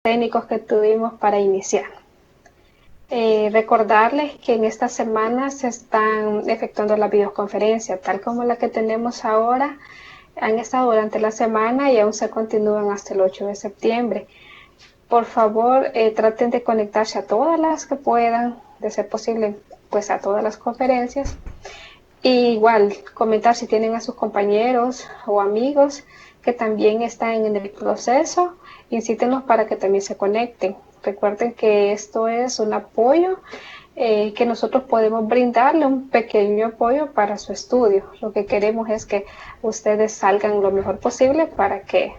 técnicos que tuvimos para iniciar. Recordarles que en esta semana se están efectuando las videoconferencias, tal como la que tenemos ahora, han estado durante la semana y aún se continúan hasta el 8 de septiembre. Por favor, traten de conectarse a todas las que puedan, de ser posible, pues a todas las conferencias. Y igual, comentar si tienen a sus compañeros o amigos que también están en el proceso, incítenlos para que también se conecten. Recuerden que esto es un apoyo que nosotros podemos brindarle, un pequeño apoyo para su estudio. Lo que queremos es que ustedes salgan lo mejor posible para que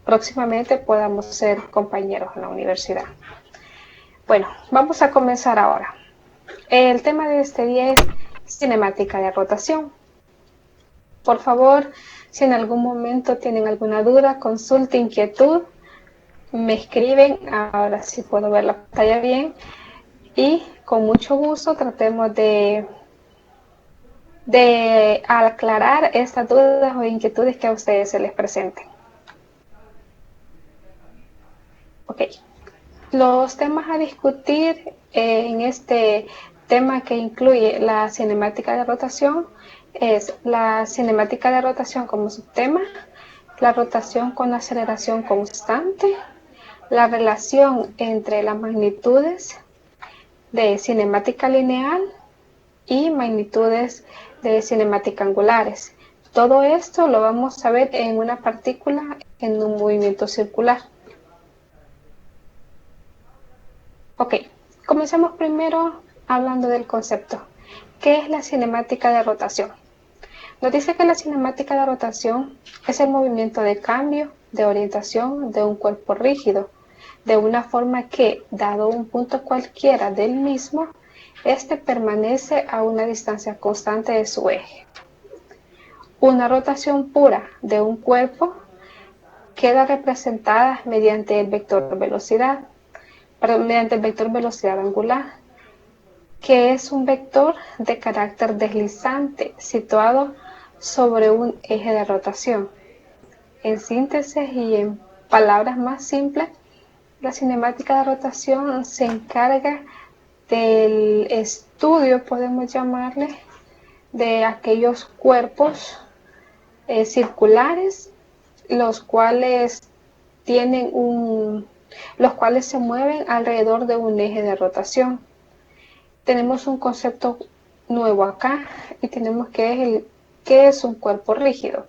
próximamente podamos ser compañeros en la universidad. Bueno, vamos a comenzar ahora. El tema de este día es cinemática de rotación. Por favor, si en algún momento tienen alguna duda, consulta, inquietud, me escriben. Ahora sí puedo ver la pantalla bien y con mucho gusto tratemos de aclarar estas dudas o inquietudes que a ustedes se les presenten. Ok, los temas a discutir en este tema que incluye la cinemática de rotación es la cinemática de rotación como subtema, la rotación con aceleración constante, la relación entre las magnitudes de cinemática lineal y magnitudes de cinemática angulares. Todo esto lo vamos a ver en una partícula en un movimiento circular. Ok, comencemos primero hablando del concepto. ¿Qué es la cinemática de rotación? Nos dice que la cinemática de rotación es el movimiento de cambio de orientación de un cuerpo rígido, de una forma que, dado un punto cualquiera del mismo, éste permanece a una distancia constante de su eje. Una rotación pura de un cuerpo queda representada mediante el vector velocidad angular, que es un vector de carácter deslizante situado sobre un eje de rotación. En síntesis y en palabras más simples, la cinemática de rotación se encarga del estudio, podemos llamarle, de aquellos cuerpos circulares, los cuales se mueven alrededor de un eje de rotación. Tenemos un concepto nuevo acá y tenemos ¿qué es un cuerpo rígido?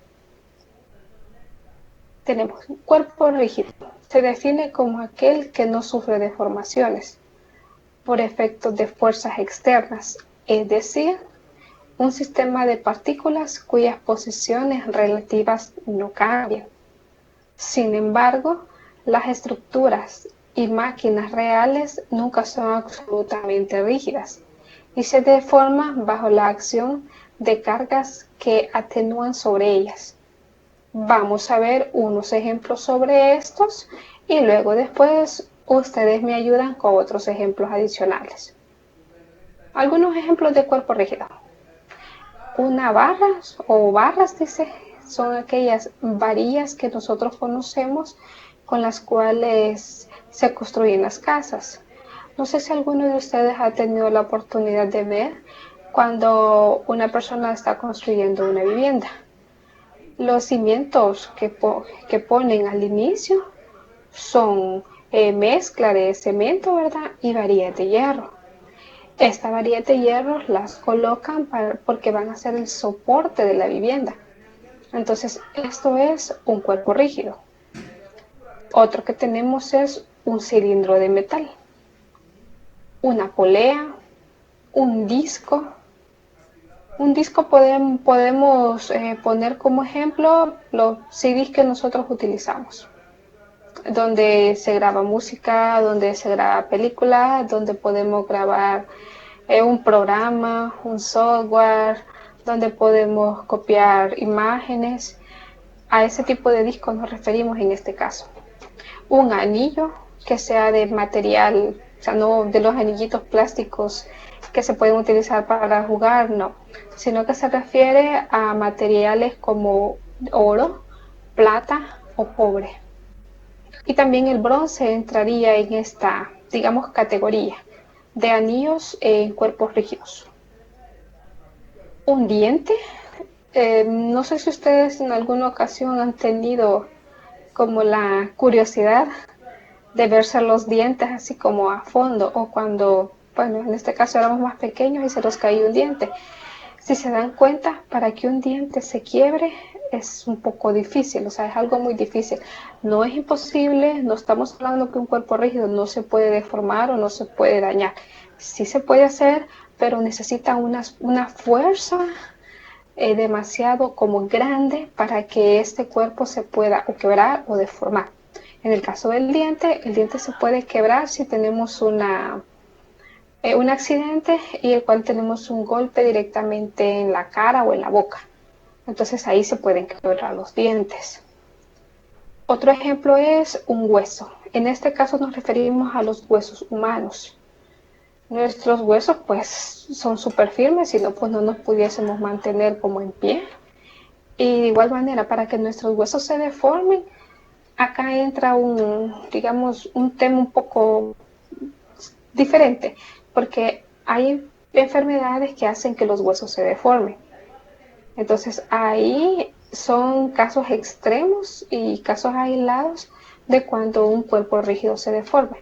Tenemos un cuerpo rígido. Se define como aquel que no sufre deformaciones por efectos de fuerzas externas, es decir, un sistema de partículas cuyas posiciones relativas no cambian. Sin embargo, las estructuras y máquinas reales nunca son absolutamente rígidas y se deforman bajo la acción de cargas que atenúan sobre ellas. Vamos a ver unos ejemplos sobre estos y luego después ustedes me ayudan con otros ejemplos adicionales. Algunos ejemplos de cuerpo rígido. Una barra o barras, dice, son aquellas varillas que nosotros conocemos con las cuales se construyen las casas. No sé si alguno de ustedes ha tenido la oportunidad de ver cuando una persona está construyendo una vivienda. Los cimientos que ponen al inicio son mezcla de cemento, ¿verdad? Y varillas de hierro. Esta varillas de hierro las colocan porque van a ser el soporte de la vivienda. Entonces, esto es un cuerpo rígido. Otro que tenemos es un cilindro de metal, una polea, un disco. Un disco podemos poner como ejemplo los CDs que nosotros utilizamos, donde se graba música, donde se graba películas, donde podemos grabar un programa, un software, donde podemos copiar imágenes. A ese tipo de discos nos referimos en este caso. Un anillo que sea de material, o sea, no de los anillitos plásticos que se pueden utilizar para jugar, no, sino que se refiere a materiales como oro, plata o cobre. Y también el bronce entraría en esta, digamos, categoría de anillos en cuerpos rígidos. Un diente. No sé si ustedes en alguna ocasión han tenido como la curiosidad de verse los dientes así como a fondo, o cuando, bueno, en este caso éramos más pequeños y se nos caía un diente. Si se dan cuenta, para que un diente se quiebre es un poco difícil, o sea, es algo muy difícil. No es imposible, no estamos hablando que un cuerpo rígido no se puede deformar o no se puede dañar. Sí se puede hacer, pero necesita una fuerza demasiado como grande para que este cuerpo se pueda o quebrar o deformar. En el caso del diente, el diente se puede quebrar si tenemos un accidente y el cual tenemos un golpe directamente en la cara o en la boca. Entonces ahí se pueden quebrar los dientes. Otro ejemplo es un hueso. En este caso nos referimos a los huesos humanos. Nuestros huesos pues son súper firmes, si no pues no nos pudiésemos mantener como en pie. Y de igual manera, para que nuestros huesos se deformen, acá entra digamos, un tema un poco diferente, porque hay enfermedades que hacen que los huesos se deformen. Entonces ahí son casos extremos y casos aislados de cuando un cuerpo rígido se deforme.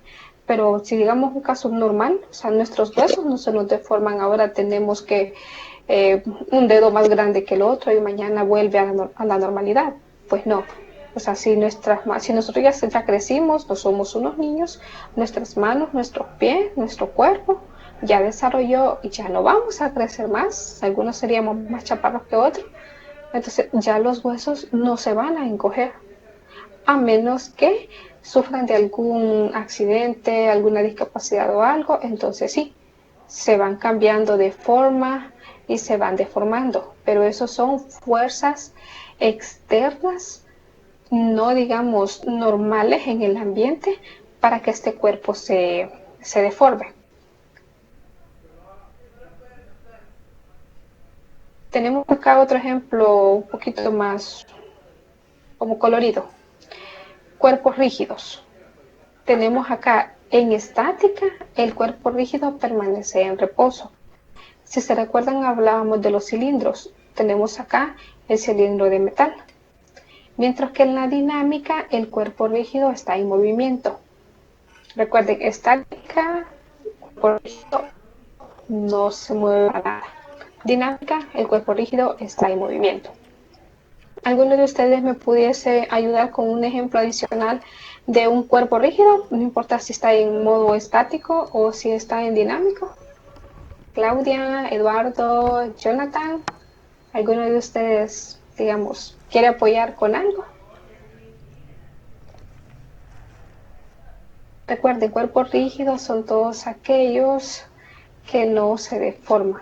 Pero si digamos un caso normal, o sea, nuestros huesos no se nos deforman, ahora tenemos que un dedo más grande que el otro y mañana vuelve a la normalidad. Pues no. O sea, si nosotros ya crecimos, no somos unos niños, nuestras manos, nuestros pies, nuestro cuerpo ya desarrolló y ya no vamos a crecer más. Algunos seríamos más chaparros que otros. Entonces ya los huesos no se van a encoger, a menos que sufran de algún accidente, alguna discapacidad o algo. Entonces sí, se van cambiando de forma y se van deformando. Pero eso son fuerzas externas, no digamos normales en el ambiente, para que este cuerpo se deforme. Tenemos acá otro ejemplo un poquito más como colorido. Cuerpos rígidos. Tenemos acá en estática, el cuerpo rígido permanece en reposo. Si se recuerdan, hablábamos de los cilindros. Tenemos acá el cilindro de metal. Mientras que en la dinámica, el cuerpo rígido está en movimiento. Recuerden, estática, cuerpo rígido no se mueve para nada. Dinámica, el cuerpo rígido está en movimiento. ¿Alguno de ustedes me pudiese ayudar con un ejemplo adicional de un cuerpo rígido? No importa si está en modo estático o si está en dinámico. Claudia, Eduardo, Jonathan, ¿alguno de ustedes, digamos, quiere apoyar con algo? Recuerden, cuerpos rígidos son todos aquellos que no se deforman.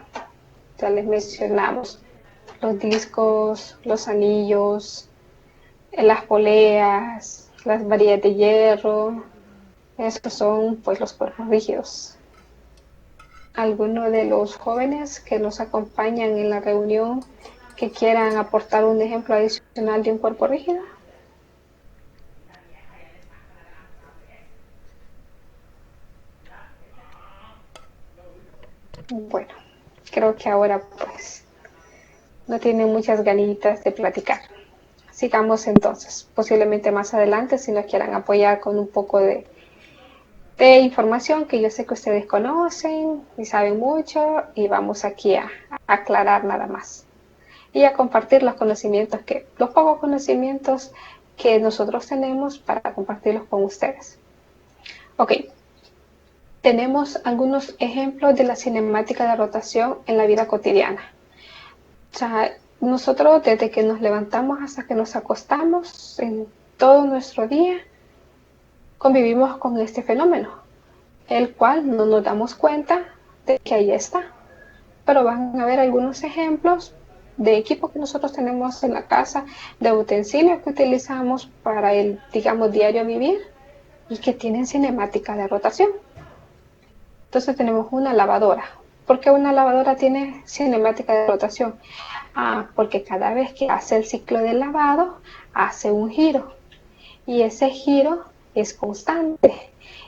Ya les mencionamos los discos, los anillos, las poleas, las varillas de hierro. Esos son pues los cuerpos rígidos. ¿Alguno de los jóvenes que nos acompañan en la reunión que quieran aportar un ejemplo adicional de un cuerpo rígido? Bueno, creo que ahora pues no tienen muchas ganitas de platicar. Sigamos entonces, posiblemente más adelante si nos quieran apoyar con un poco de información que yo sé que ustedes conocen y saben mucho, y vamos aquí a aclarar nada más y a compartir los pocos conocimientos que nosotros tenemos para compartirlos con ustedes. Ok, tenemos algunos ejemplos de la cinemática de rotación en la vida cotidiana. O sea, nosotros desde que nos levantamos hasta que nos acostamos, en todo nuestro día, convivimos con este fenómeno, el cual no nos damos cuenta de que ahí está. Pero van a ver algunos ejemplos de equipo que nosotros tenemos en la casa, de utensilios que utilizamos para el, digamos, diario vivir y que tienen cinemática de rotación. Entonces tenemos una lavadora. ¿Por qué una lavadora tiene cinemática de rotación? Porque cada vez que hace el ciclo de lavado, hace un giro. Y ese giro es constante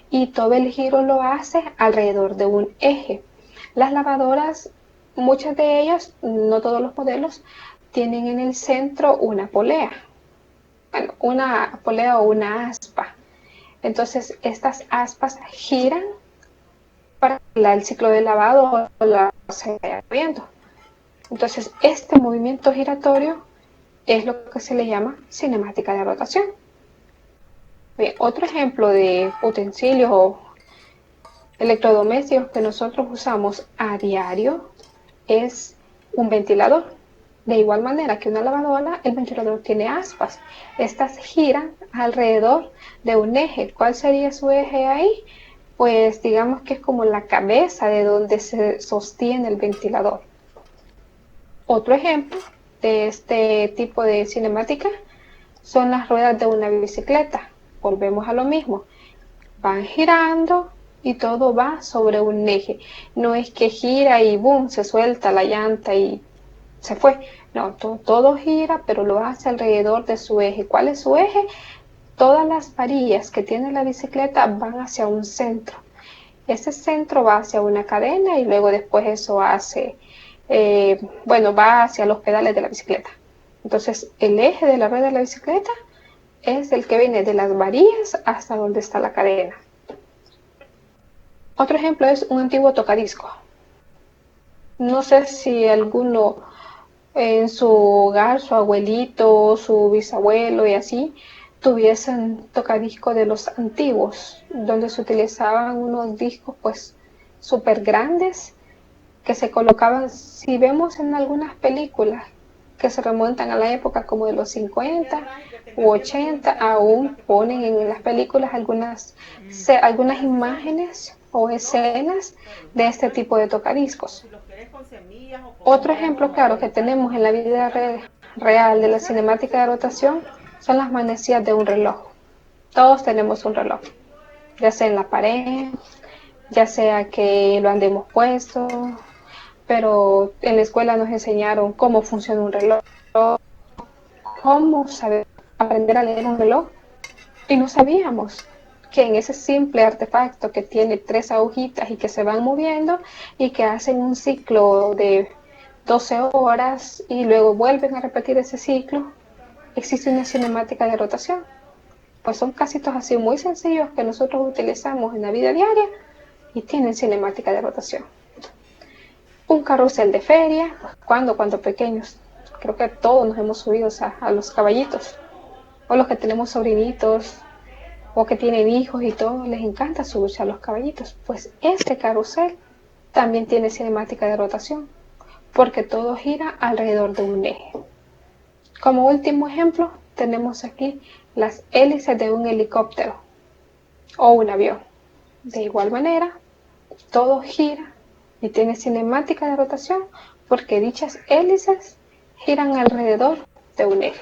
y todo el giro lo hace alrededor de un eje. Las lavadoras, muchas de ellas, no todos los modelos, tienen en el centro una polea. Bueno, una polea o una aspa. Entonces, estas aspas giran para que el ciclo de lavado se vaya moviendo. Entonces, este movimiento giratorio es lo que se le llama cinemática de rotación. Bien, otro ejemplo de utensilios o electrodomésticos que nosotros usamos a diario es un ventilador. De igual manera que una lavadora, el ventilador tiene aspas. Estas giran alrededor de un eje. ¿Cuál sería su eje ahí? Pues digamos que es como la cabeza de donde se sostiene el ventilador. Otro ejemplo de este tipo de cinemática son las ruedas de una bicicleta. Volvemos a lo mismo. Van girando y todo va sobre un eje. No es que gira y boom, se suelta la llanta y se fue. No, todo gira, pero lo hace alrededor de su eje. ¿Cuál es su eje? Todas las varillas que tiene la bicicleta van hacia un centro. Ese centro va hacia una cadena y luego después eso hace, va hacia los pedales de la bicicleta. Entonces, el eje de la rueda de la bicicleta es el que viene de las varillas hasta donde está la cadena. Otro ejemplo es un antiguo tocadisco. No sé si alguno en su hogar, su abuelito, su bisabuelo y así, tuviesen tocadiscos de los antiguos, donde se utilizaban unos discos pues súper grandes que se colocaban, si vemos en algunas películas que se remontan a la época como de los 50 u 80, aún ponen en las películas algunas imágenes o escenas de este tipo de tocadiscos. Otro ejemplo claro que tenemos en la vida real de la cinemática de rotación son las manecillas de un reloj. Todos tenemos un reloj, ya sea en la pared, ya sea que lo andemos puesto, pero en la escuela nos enseñaron cómo funciona un reloj, cómo saber aprender a leer un reloj, y no sabíamos que en ese simple artefacto que tiene 3 agujitas y que se van moviendo y que hacen un ciclo de 12 horas y luego vuelven a repetir ese ciclo, existe una cinemática de rotación. Pues son casitos así muy sencillos que nosotros utilizamos en la vida diaria y tienen cinemática de rotación. Un carrusel de feria, cuando pequeños, creo que todos nos hemos subido a los caballitos, o los que tenemos sobrinitos, o que tienen hijos y todo, les encanta subirse a los caballitos. Pues este carrusel también tiene cinemática de rotación, porque todo gira alrededor de un eje. Como último ejemplo, tenemos aquí las hélices de un helicóptero o un avión. De igual manera, todo gira y tiene cinemática de rotación porque dichas hélices giran alrededor de un eje.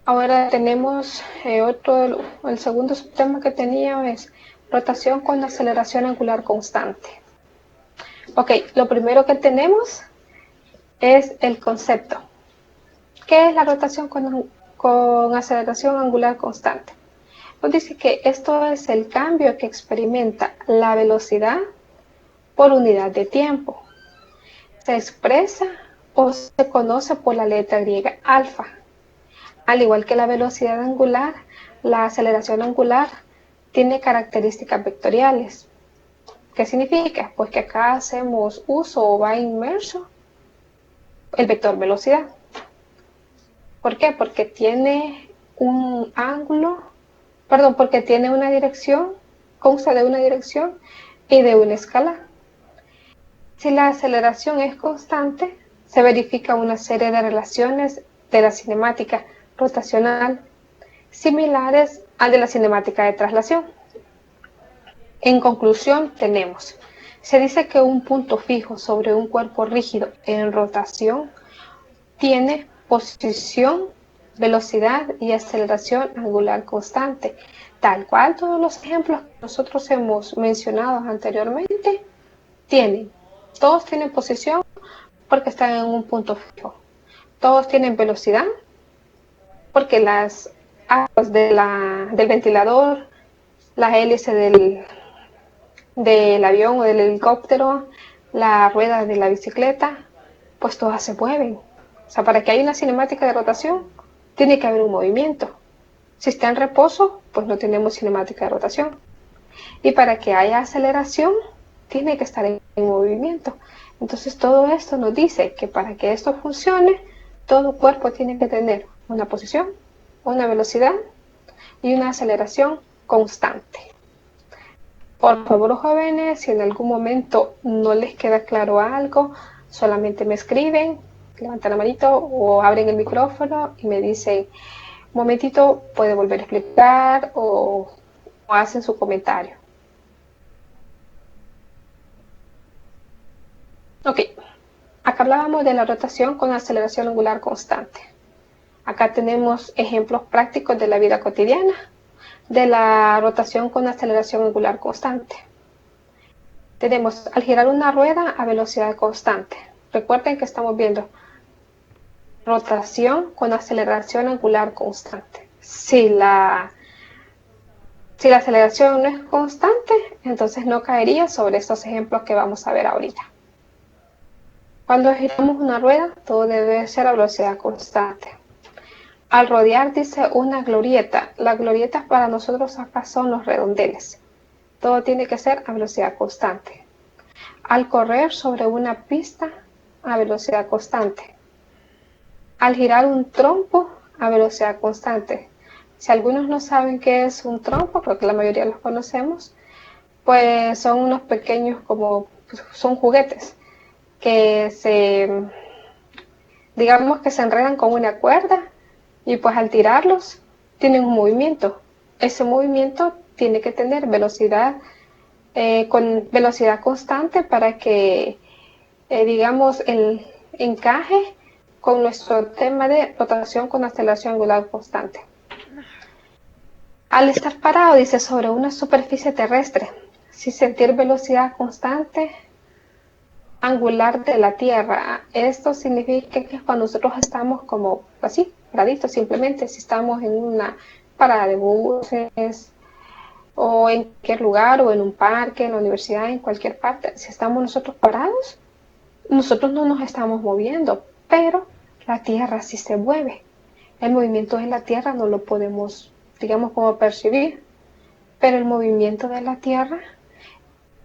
Ahora tenemos el segundo subtema que tenía es rotación con aceleración angular constante. Ok, lo primero que tenemos es el concepto. ¿Qué es la rotación con aceleración angular constante? Nos dice que esto es el cambio que experimenta la velocidad por unidad de tiempo. Se expresa o se conoce por la letra griega alfa. Al igual que la velocidad angular, la aceleración angular tiene características vectoriales. ¿Qué significa? Pues que acá hacemos uso o va inmerso el vector velocidad. ¿Por qué? Porque tiene un ángulo, porque tiene una dirección, consta de una dirección y de una escala. Si la aceleración es constante, se verifica una serie de relaciones de la cinemática rotacional similares al de la cinemática de traslación. En conclusión, se dice que un punto fijo sobre un cuerpo rígido en rotación tiene posición, velocidad y aceleración angular constante, tal cual todos los ejemplos que nosotros hemos mencionado anteriormente todos tienen posición porque están en un punto fijo, todos tienen velocidad porque las aspas del ventilador, las hélices del avión o del helicóptero, la rueda de la bicicleta, pues todas se mueven. O sea, para que haya una cinemática de rotación, tiene que haber un movimiento. Si está en reposo, pues no tenemos cinemática de rotación. Y para que haya aceleración, tiene que estar en movimiento. Entonces todo esto nos dice que para que esto funcione, todo cuerpo tiene que tener una posición, una velocidad y una aceleración constante. Por favor, jóvenes, si en algún momento no les queda claro algo, solamente me escriben, levantan la manito o abren el micrófono y me dicen, un momentito, puede volver a explicar o hacen su comentario. Ok, acá hablábamos de la rotación con aceleración angular constante. Acá tenemos ejemplos prácticos de la vida cotidiana de la rotación con aceleración angular constante. Tenemos al girar una rueda a velocidad constante. Recuerden que estamos viendo rotación con aceleración angular constante. Si la aceleración no es constante, entonces no caería sobre estos ejemplos que vamos a ver ahorita. Cuando giramos una rueda, todo debe ser a velocidad constante. Al rodear, dice una glorieta. Las glorietas para nosotros acá son los redondeles. Todo tiene que ser a velocidad constante. Al correr sobre una pista, a velocidad constante. Al girar un trompo, a velocidad constante. Si algunos no saben qué es un trompo, porque la mayoría los conocemos, pues son unos pequeños son juguetes que digamos que se enredan con una cuerda y pues al tirarlos tienen un movimiento. Ese movimiento tiene que tener velocidad con velocidad constante para que digamos el encaje con nuestro tema de rotación con aceleración angular constante. Al estar parado, dice, sobre una superficie terrestre, sin sentir velocidad constante angular de la Tierra. Esto significa que cuando nosotros estamos como así, paraditos, simplemente si estamos en una parada de buses o en cualquier lugar o en un parque, en la universidad, en cualquier parte, si estamos nosotros parados, nosotros no nos estamos moviendo, pero la Tierra sí se mueve. El movimiento de la Tierra no lo podemos, digamos, como percibir, pero el movimiento de la Tierra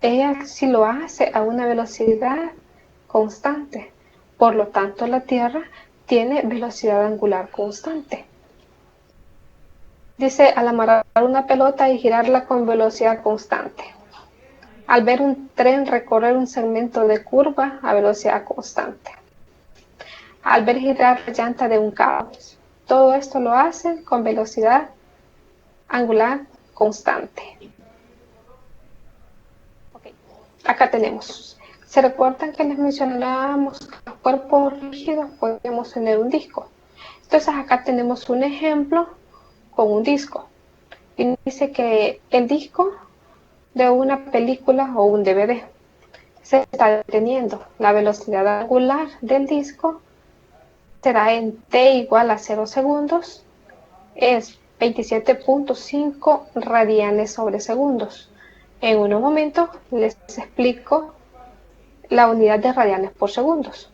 ella sí lo hace a una velocidad constante. Por lo tanto, la Tierra tiene velocidad angular constante. Dice, al amarrar una pelota y girarla con velocidad constante. Al ver un tren recorrer un segmento de curva a velocidad constante. Al ver girar la llanta de un carro. Todo esto lo hace con velocidad angular constante. Acá tenemos, ¿se recuerdan que les mencionábamos que los cuerpos rígidos podemos tener un disco? Entonces acá tenemos un ejemplo con un disco. Y dice que el disco de una película o un DVD se está deteniendo. La velocidad angular del disco será en t igual a 0 segundos, es 27.5 radianes sobre segundos. En unos momentos les explico la unidad de radianes por segundos.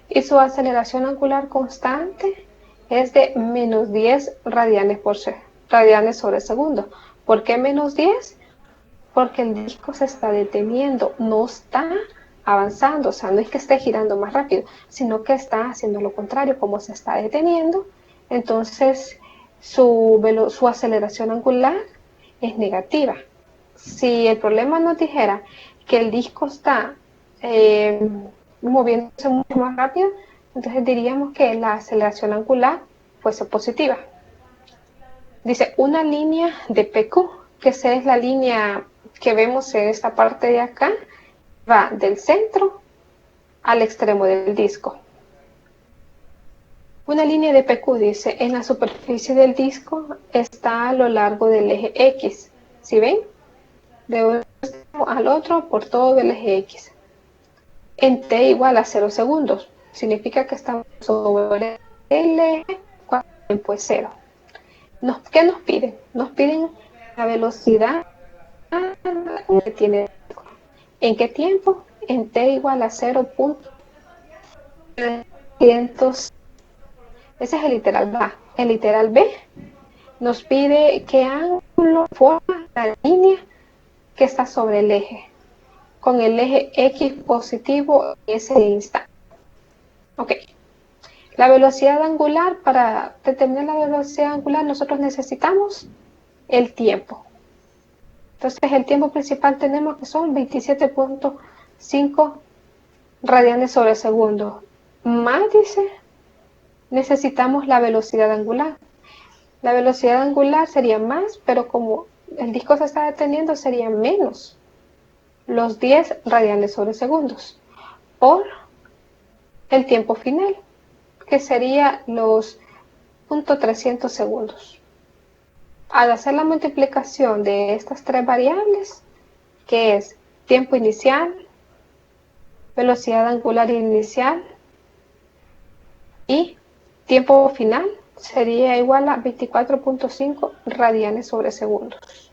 Y su aceleración angular constante es de menos 10 radianes sobre segundo. ¿Por qué menos 10? Porque el disco se está deteniendo, no está avanzando, o sea, no es que esté girando más rápido, sino que está haciendo lo contrario, como se está deteniendo, entonces su aceleración angular es negativa. Si el problema nos dijera que el disco está moviéndose mucho más rápido, entonces diríamos que la aceleración angular fuese positiva. Dice, una línea de PQ, que esa es la línea que vemos en esta parte de acá, va del centro al extremo del disco. Una línea de PQ, dice, en la superficie del disco está a lo largo del eje X. ¿Sí ven? De un extremo al otro por todo el eje X. En t igual a 0 segundos. Significa que estamos sobre el eje tiempo es cero. ¿Qué nos piden? Nos piden la velocidad que tiene. ¿En qué tiempo? En t igual a 0.300. Ese es el literal A. El literal B nos pide qué ángulo forma la línea que está sobre el eje, con el eje X positivo en ese instante. Ok. La velocidad angular, para determinar la velocidad angular, nosotros necesitamos el tiempo. Entonces, el tiempo principal tenemos que son 27.5 radianes sobre segundo. Más, dice, necesitamos la velocidad angular. La velocidad angular sería más, pero como el disco se está deteniendo, sería menos los 10 radianes sobre segundos por el tiempo final, que sería los 0.300 segundos. Al hacer la multiplicación de estas tres variables, que es tiempo inicial, velocidad angular inicial y tiempo final, sería igual a 24.5 radianes sobre segundos.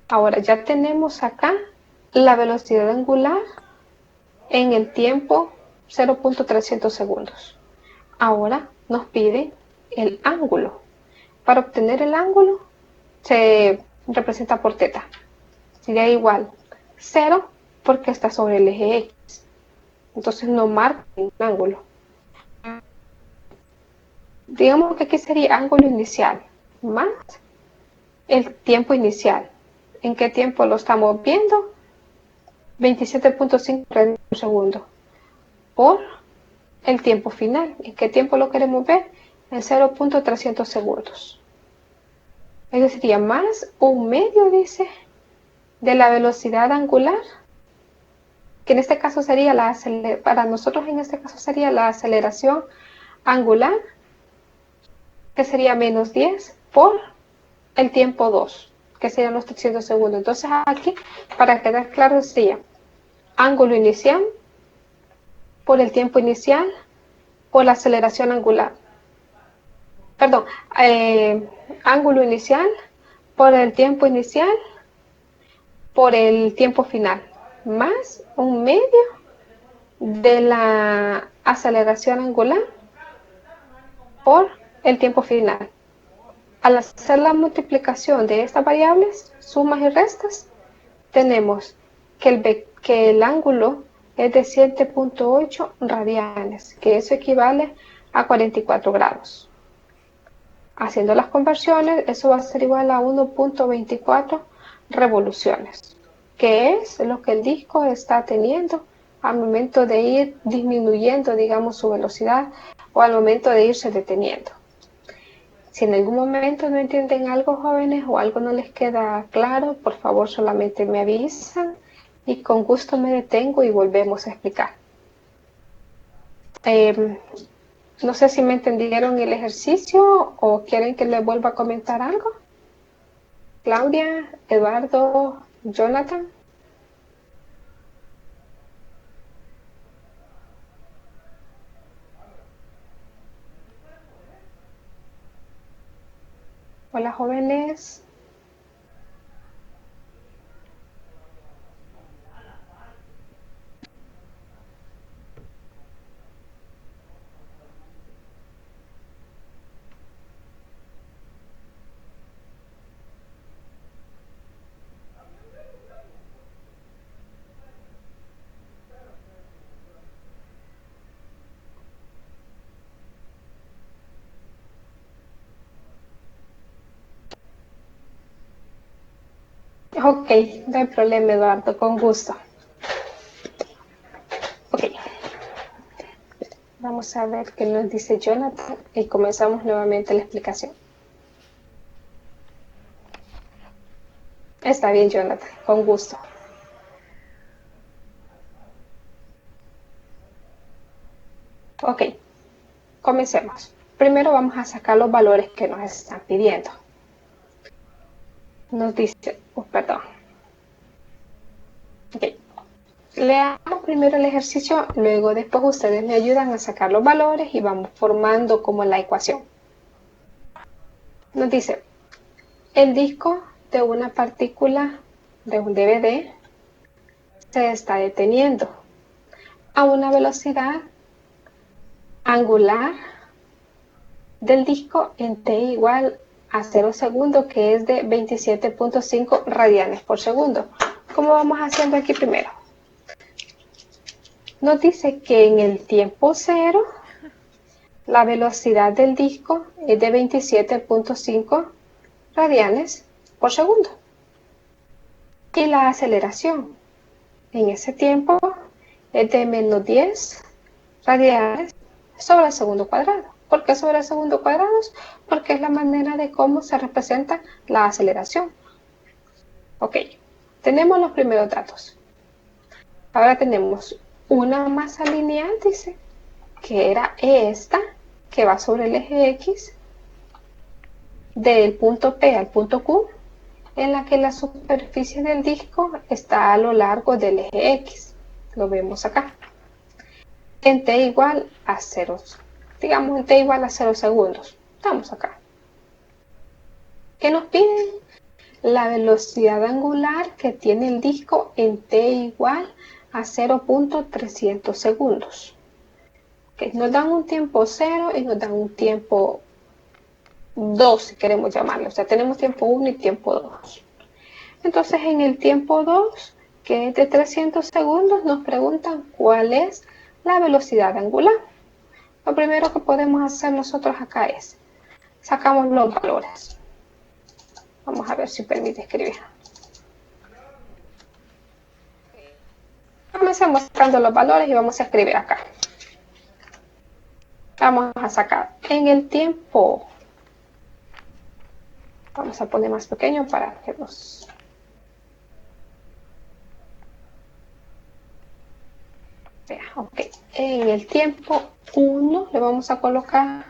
Ahora ya tenemos acá la velocidad angular en el tiempo 0.300 segundos. Ahora nos pide el ángulo. Para obtener el ángulo se representa por teta. Sería igual 0 porque está sobre el eje X. Entonces no marca un ángulo. Digamos que aquí sería ángulo inicial más el tiempo inicial. ¿En qué tiempo lo estamos viendo? 27.5 radianes por segundo. Por el tiempo final. ¿En qué tiempo lo queremos ver? En 0.300 segundos. Eso sería más un medio, dice, de la velocidad angular, que en este caso sería para nosotros en este caso sería la aceleración angular, que sería menos 10 por el tiempo 2, que serían los 300 segundos. Entonces aquí, para quedar claro, sería ángulo inicial por el tiempo inicial por la aceleración angular. Perdón, ángulo inicial por el tiempo inicial por el tiempo final, más un medio de la aceleración angular por el tiempo final. Al hacer la multiplicación de estas variables, sumas y restas, tenemos que el ángulo es de 7.8 radianes, que eso equivale a 44 grados. Haciendo las conversiones, eso va a ser igual a 1.24 revoluciones, que es lo que el disco está teniendo al momento de ir disminuyendo, digamos, su velocidad o al momento de irse deteniendo. Si en algún momento no entienden algo, jóvenes, o algo no les queda claro, por favor solamente me avisan y con gusto me detengo y volvemos a explicar. No sé si me entendieron el ejercicio o quieren que les vuelva a comentar algo. Claudia, Eduardo, Jonathan. Hola, jóvenes. Ok, no hay problema, Eduardo, con gusto. Ok, vamos a ver qué nos dice Jonathan y comenzamos nuevamente la explicación. Está bien, Jonathan, con gusto. Ok, comencemos. Primero vamos a sacar los valores que nos están pidiendo. Nos dice, perdón. Ok, leamos primero el ejercicio, luego después ustedes me ayudan a sacar los valores y vamos formando como la ecuación. Nos dice, el disco de una partícula de un DVD se está deteniendo a una velocidad angular del disco en t igual a 0 segundos, que es de 27.5 radianes por segundo. ¿Cómo vamos haciendo aquí primero? Nos dice que en el tiempo cero la velocidad del disco es de 27.5 radianes por segundo. Y la aceleración en ese tiempo es de menos 10 radianes sobre el segundo cuadrado. ¿Por qué sobre el segundo cuadrado? Porque es la manera de cómo se representa la aceleración. Ok, tenemos los primeros datos. Ahora tenemos una masa lineal, dice, que era esta, que va sobre el eje X, del punto P al punto Q, en la que la superficie del disco está a lo largo del eje X. Lo vemos acá. En t igual a 0, digamos en t igual a 0 segundos. Estamos acá. ¿Qué nos piden? La velocidad angular que tiene el disco en t igual a 0.300 segundos. Okay. Nos dan un tiempo 0 y nos dan un tiempo 2, si queremos llamarlo. O sea, tenemos tiempo 1 y tiempo 2. Entonces, en el tiempo 2, que es de 300 segundos, nos preguntan cuál es la velocidad angular. Lo primero que podemos hacer nosotros acá es, sacamos los valores. Vamos a ver si permite escribir. Comencemos sacando los valores y vamos a escribir acá. Vamos a sacar en el tiempo. Vamos a poner más pequeño para que nos... Ok, en el tiempo 1 le vamos a colocar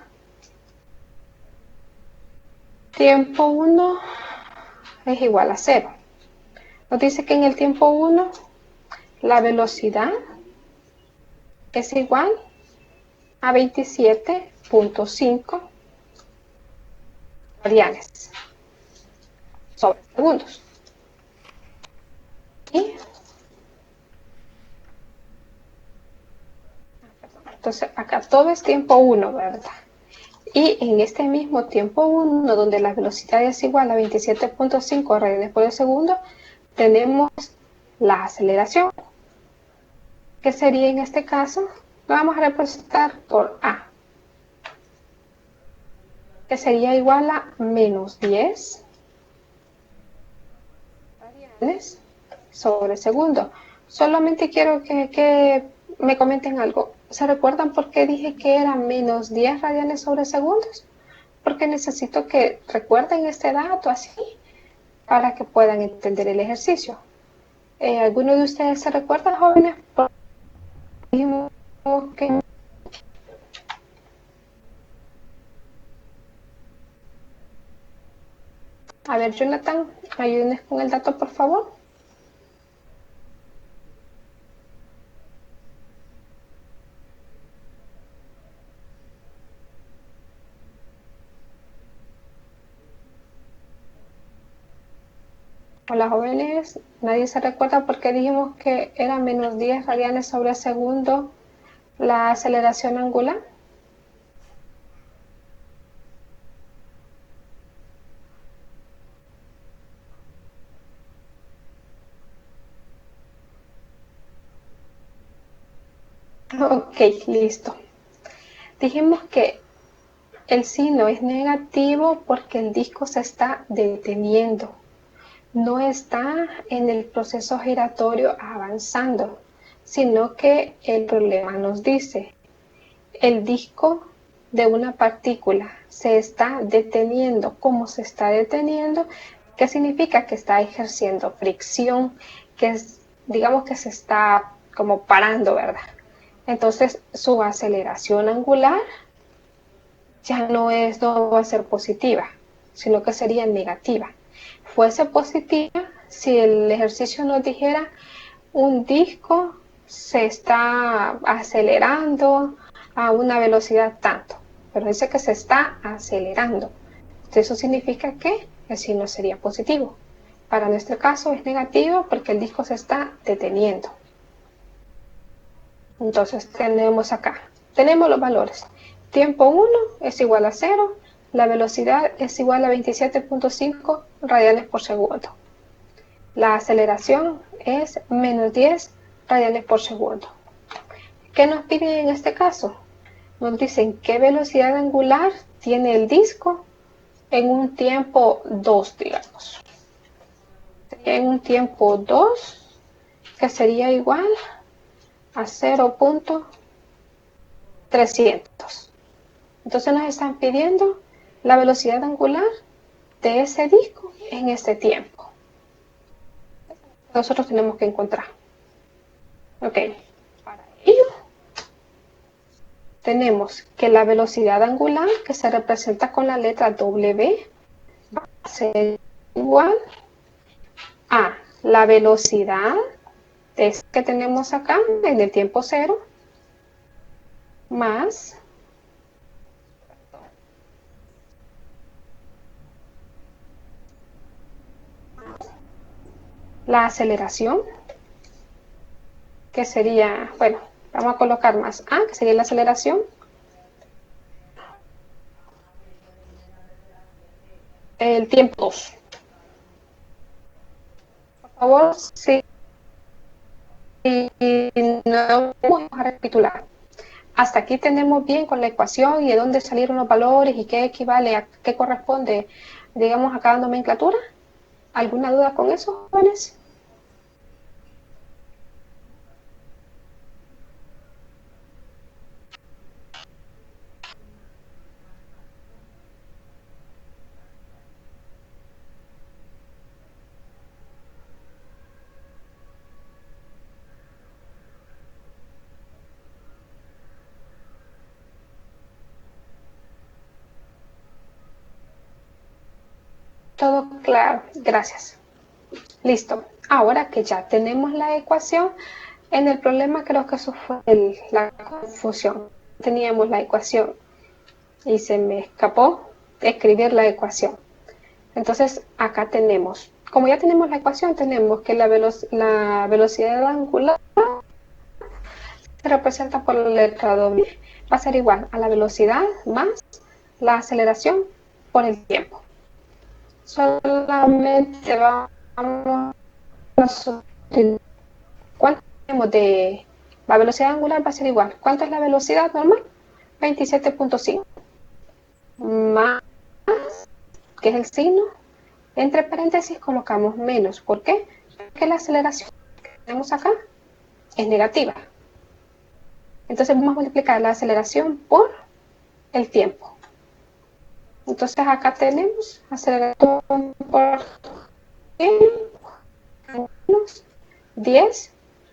tiempo 1 es igual a 0. Nos dice que en el tiempo 1 la velocidad es igual a 27.5 radianes sobre segundos. Y entonces acá todo es tiempo 1, ¿verdad? Y en este mismo tiempo 1, donde la velocidad es igual a 27.5 radianes por segundo, tenemos la aceleración, que sería en este caso, lo vamos a representar por A, que sería igual a menos 10 radianes sobre segundo. Solamente quiero que me comenten algo. ¿Se recuerdan por qué dije que era menos 10 radianes sobre segundos? Porque necesito que recuerden este dato así para que puedan entender el ejercicio. ¿Alguno de ustedes se recuerda, jóvenes? Dijimos que... A ver, Jonathan, ayúdenos con el dato, por favor. Hola, jóvenes. ¿Nadie se recuerda por qué dijimos que era menos 10 radianes sobre segundo la aceleración angular? Ok, listo. Dijimos que el signo es negativo porque el disco se está deteniendo. No está en el proceso giratorio avanzando, sino que el problema nos dice, el disco de una partícula se está deteniendo. ¿Cómo se está deteniendo? ¿Qué significa? Que está ejerciendo fricción, que es, digamos que se está como parando, ¿verdad? Entonces su aceleración angular ya no va a ser positiva, sino que sería negativa. Fuese positiva si el ejercicio nos dijera un disco se está acelerando a una velocidad tanto, pero dice que se está acelerando. Eso significa que el signo sería positivo. Para nuestro caso es negativo porque el disco se está deteniendo. Entonces tenemos acá, tenemos los valores. Tiempo 1 es igual a 0, la velocidad es igual a 27.5 radianes por segundo. La aceleración es menos 10 radianes por segundo. ¿Qué nos piden en este caso? Nos dicen qué velocidad angular tiene el disco en un tiempo 2, digamos. En un tiempo 2, que sería igual a 0.300. Entonces nos están pidiendo la velocidad angular de ese disco en este tiempo. Nosotros tenemos que encontrar. Ok, para ello tenemos que la velocidad angular, que se representa con la letra W, va a ser igual a la velocidad que tenemos acá en el tiempo 0 más la aceleración, que sería, bueno, vamos a colocar más A, que sería la aceleración, el tiempo 2. Por favor, si no vamos a recapitular. Hasta aquí tenemos bien con la ecuación y de dónde salieron los valores y qué equivale a qué corresponde, digamos, a cada nomenclatura. ¿Alguna duda con eso, jóvenes? Todo claro, gracias. Listo. Ahora que ya tenemos la ecuación, en el problema creo que eso fue la confusión. Teníamos la ecuación y se me escapó escribir la ecuación. Entonces acá tenemos, como ya tenemos la ecuación, tenemos que la velocidad angular se representa por la letra W. Va a ser igual a la velocidad más la aceleración por el tiempo. Solamente vamos a sustituir. ¿Cuánto tenemos de la velocidad angular? Va a ser igual. ¿Cuánto es la velocidad normal? 27.5 más, que es el signo, entre paréntesis colocamos menos. ¿Por qué? Porque la aceleración que tenemos acá es negativa. Entonces vamos a multiplicar la aceleración por el tiempo. Entonces acá tenemos aceleración por tiempo menos 10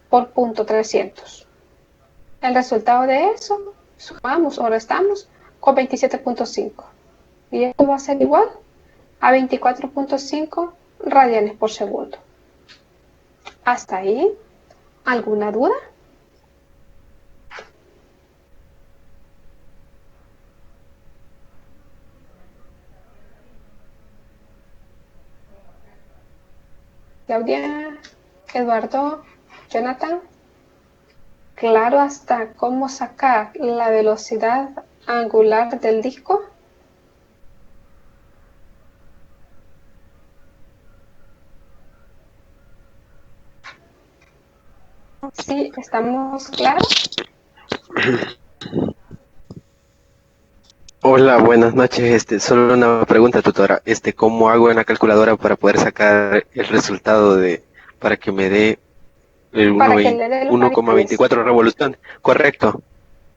por punto 300. El resultado de eso sumamos o restamos con 27.5. Y esto va a ser igual a 24.5 radianes por segundo. ¿Hasta ahí? ¿Alguna duda? Claudia, Eduardo, Jonathan, ¿claro hasta cómo sacar la velocidad angular del disco? Sí, ¿estamos claros? Hola, buenas noches. Solo una pregunta, tutora. ¿Cómo hago en la calculadora para poder sacar el resultado para que me dé el Para que le dé los radianes. 1,24 revoluciones? Correcto.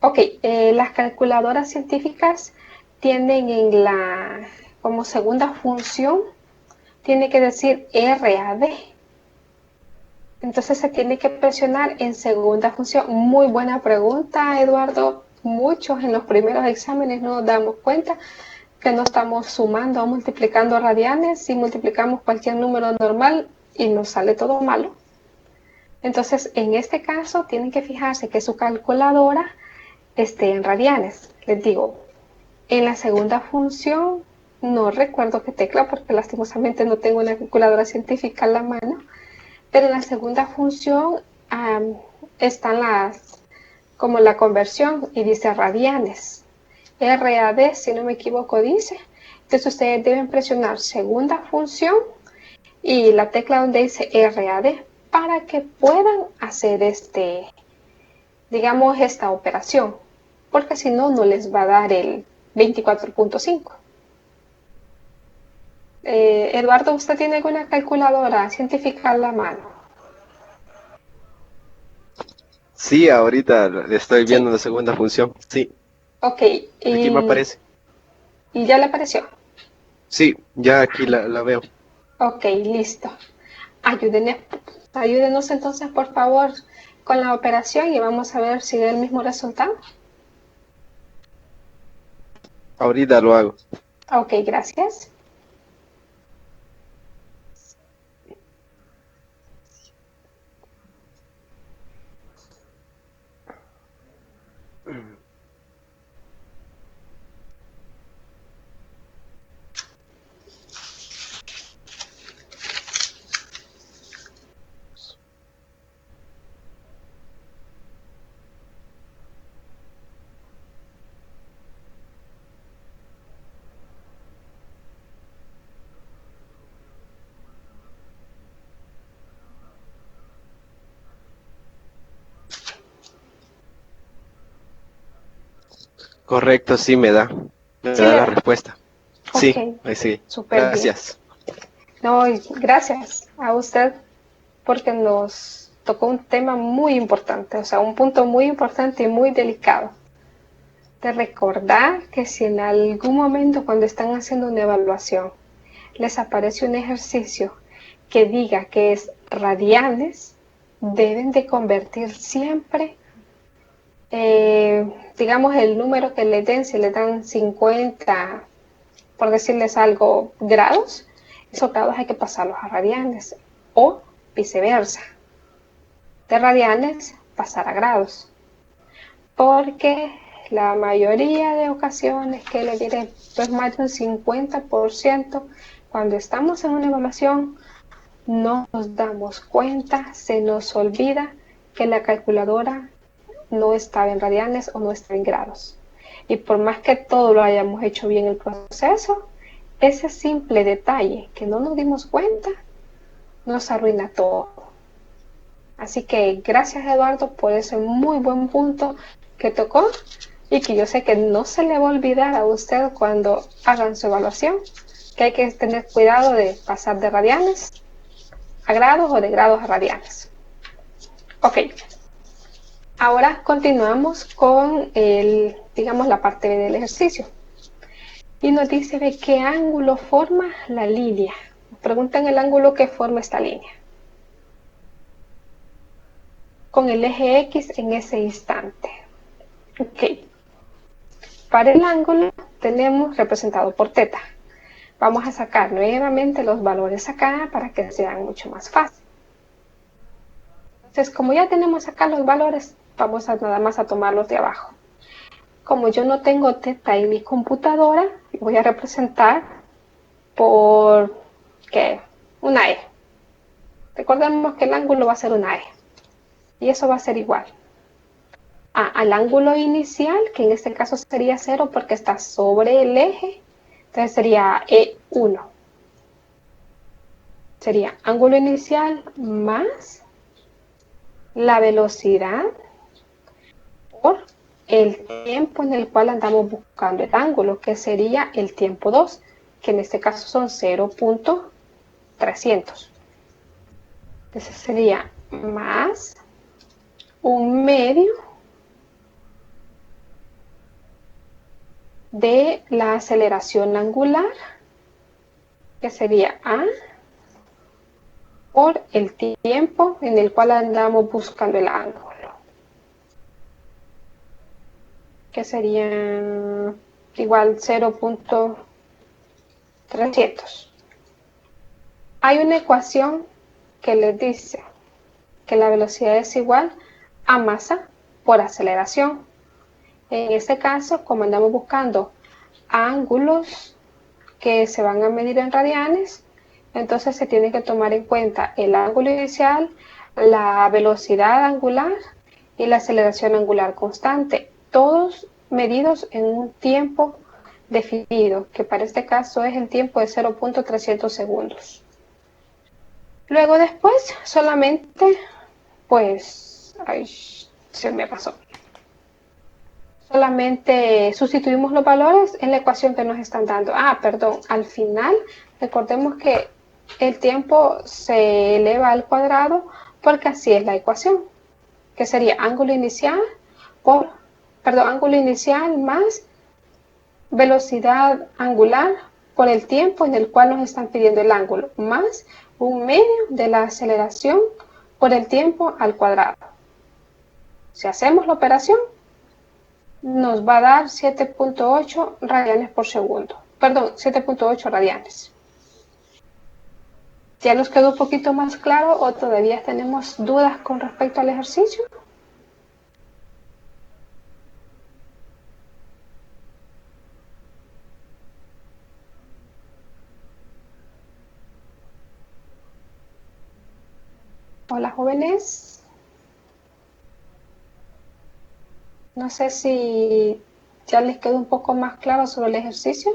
Ok, las calculadoras científicas tienen como segunda función, tiene que decir RAD. Entonces se tiene que presionar en segunda función. Muy buena pregunta, Eduardo. Muchos en los primeros exámenes no nos damos cuenta que no estamos sumando o multiplicando radianes si multiplicamos cualquier número normal y nos sale todo malo. Entonces, en este caso, tienen que fijarse que su calculadora esté en radianes. Les digo, en la segunda función No recuerdo qué tecla porque lastimosamente no tengo una calculadora científica en la mano, pero en la segunda función están como la conversión y dice radianes. RAD, si no me equivoco, dice. Entonces ustedes deben presionar segunda función y la tecla donde dice RAD para que puedan hacer digamos, esta operación, porque si no, no les va a dar el 24.5. Eduardo, ¿usted tiene alguna calculadora científica a la mano? Sí, ahorita le estoy viendo Sí. la segunda función. Sí, Ok, aquí me aparece. y ya le apareció. Sí, ya aquí la veo. Ok, listo. Ayúdenos entonces, por favor, con la operación y vamos a ver si da el mismo resultado. Ahorita lo hago. Ok, gracias. Correcto, sí me da. Me Sí da le la da. respuesta. Ok, Sí, ahí sí. súper bien. Gracias. No, y gracias a usted porque nos tocó un tema muy importante, o sea, un punto muy importante y muy delicado. De recordar que si en algún momento cuando están haciendo una evaluación les aparece un ejercicio que diga que es radianes, deben de convertir siempre, digamos, el número que le den, si le dan 50, por decirles algo, grados, esos grados hay que pasarlos a radianes o viceversa, de radianes pasar a grados, porque la mayoría de ocasiones que le diré, pues más de un 50%, cuando estamos en una evaluación, no nos damos cuenta, se nos olvida que la calculadora no estaba en radianes o no estaba en grados. Y por más que todo lo hayamos hecho bien el proceso, ese simple detalle que no nos dimos cuenta nos arruina todo. Así que gracias Eduardo por ese muy buen punto que tocó y que yo sé que no se le va a olvidar a usted cuando hagan su evaluación, que hay que tener cuidado de pasar de radianes a grados o de grados a radianes. Ok, ahora continuamos con digamos, la parte B del ejercicio. Y nos dice de qué ángulo forma la línea. Nos preguntan el ángulo que forma esta línea. Con el eje X en ese instante. Ok. Para el ángulo tenemos representado por teta. Vamos a sacar nuevamente los valores acá para que sean mucho más fácil. Entonces, como ya tenemos acá los valores, vamos a nada más a tomarlos de abajo. Como yo no tengo teta en mi computadora, voy a representar por ¿qué? Una E. Recordemos que el ángulo va a ser una E. Y eso va a ser igual al ángulo inicial, que en este caso sería 0 porque está sobre el eje. Entonces sería E1. Sería ángulo inicial más la velocidad por el tiempo en el cual andamos buscando el ángulo, que sería el tiempo 2, que en este caso son 0.300. Entonces sería más un medio de la aceleración angular, que sería A, por el tiempo en el cual andamos buscando el ángulo, que sería igual 0.300. Hay una ecuación que les dice que la velocidad es igual a masa por aceleración. En este caso, como andamos buscando ángulos que se van a medir en radianes, entonces se tiene que tomar en cuenta el ángulo inicial, la velocidad angular y la aceleración angular constante, todos medidos en un tiempo definido, que para este caso es el tiempo de 0.300 segundos. Luego después solamente, pues, ay, se me pasó. Solamente sustituimos los valores en la ecuación que nos están dando. Perdón, al final recordemos que el tiempo se eleva al cuadrado porque así es la ecuación, que sería ángulo inicial más velocidad angular por el tiempo en el cual nos están pidiendo el ángulo, más un medio de la aceleración por el tiempo al cuadrado. Si hacemos la operación, nos va a dar 7.8 radianes por segundo. Perdón, 7.8 radianes. ¿Ya nos quedó un poquito más claro o todavía tenemos dudas con respecto al ejercicio? Hola, jóvenes. No sé si ya les quedó un poco más claro sobre el ejercicio.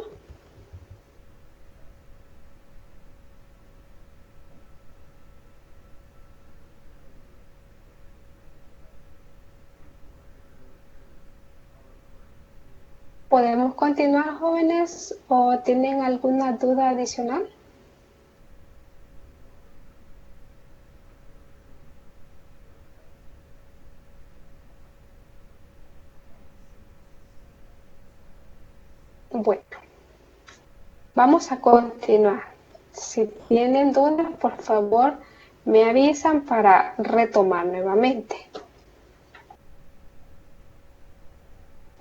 ¿Podemos continuar, jóvenes, o tienen alguna duda adicional? Bueno, vamos a continuar. Si tienen dudas, por favor, me avisan para retomar nuevamente.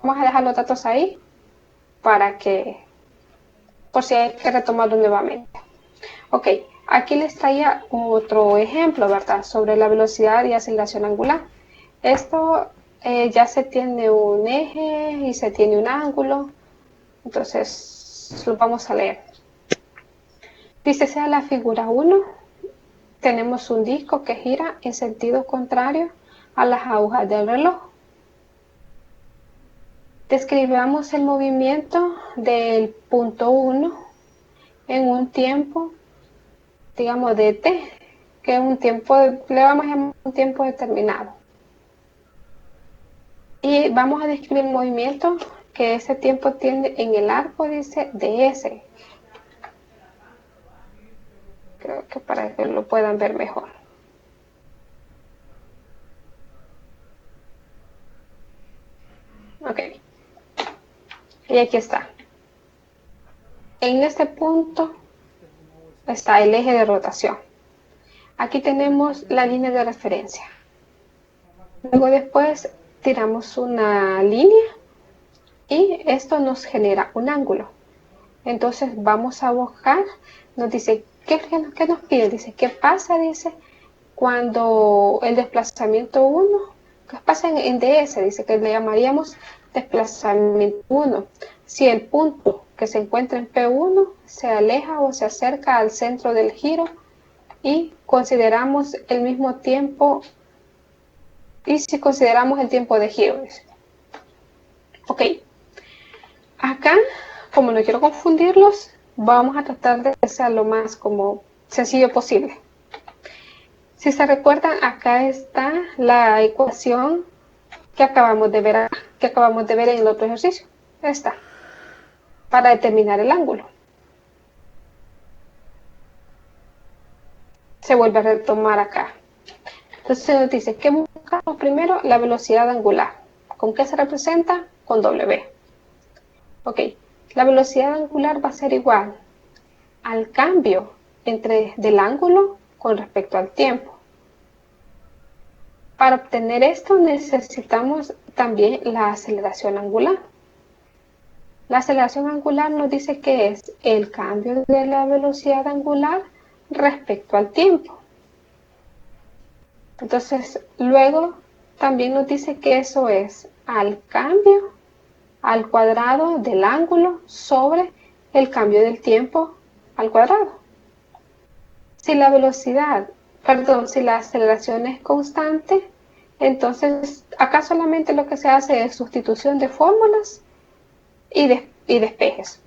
Vamos a dejar los datos ahí para que, por si hay que retomarlo nuevamente. Ok, aquí les traía otro ejemplo, ¿verdad? Sobre la velocidad y aceleración angular. Esto ya se tiene un eje y se tiene un ángulo. Entonces, lo vamos a leer. Dice, sea la figura 1, tenemos un disco que gira en sentido contrario a las agujas del reloj. Describamos el movimiento del punto 1 en un tiempo, digamos, de t, que es un tiempo, le vamos a llamar un tiempo determinado. Y vamos a describir el movimiento que ese tiempo tiene en el arco, dice, de S. Creo que para que lo puedan ver mejor. Ok. Y aquí está. En este punto está el eje de rotación. Aquí tenemos la línea de referencia. Luego después tiramos una línea y esto nos genera un ángulo. Entonces vamos a buscar, nos dice, ¿qué nos pide? Dice, ¿qué pasa? Dice, cuando el desplazamiento 1, ¿qué pasa en DS? Dice que le llamaríamos desplazamiento 1. Si el punto que se encuentra en P1 se aleja o se acerca al centro del giro y consideramos el mismo tiempo, y si consideramos el tiempo de giro. Dice. Ok, acá, como no quiero confundirlos, vamos a tratar de que sea lo más como sencillo posible. Si se recuerdan, acá está la ecuación que acabamos de ver en el otro ejercicio. Esta, para determinar el ángulo. Se vuelve a retomar acá. Entonces se nos dice que buscamos primero la velocidad angular. ¿Con qué se representa? Con W. Ok, la velocidad angular va a ser igual al cambio del ángulo con respecto al tiempo. Para obtener esto necesitamos también la aceleración angular. La aceleración angular nos dice que es el cambio de la velocidad angular respecto al tiempo. Entonces, luego también nos dice que eso es al cambio al cuadrado del ángulo sobre el cambio del tiempo al cuadrado. Si la si la aceleración es constante, entonces acá solamente lo que se hace es sustitución de fórmulas y despejes.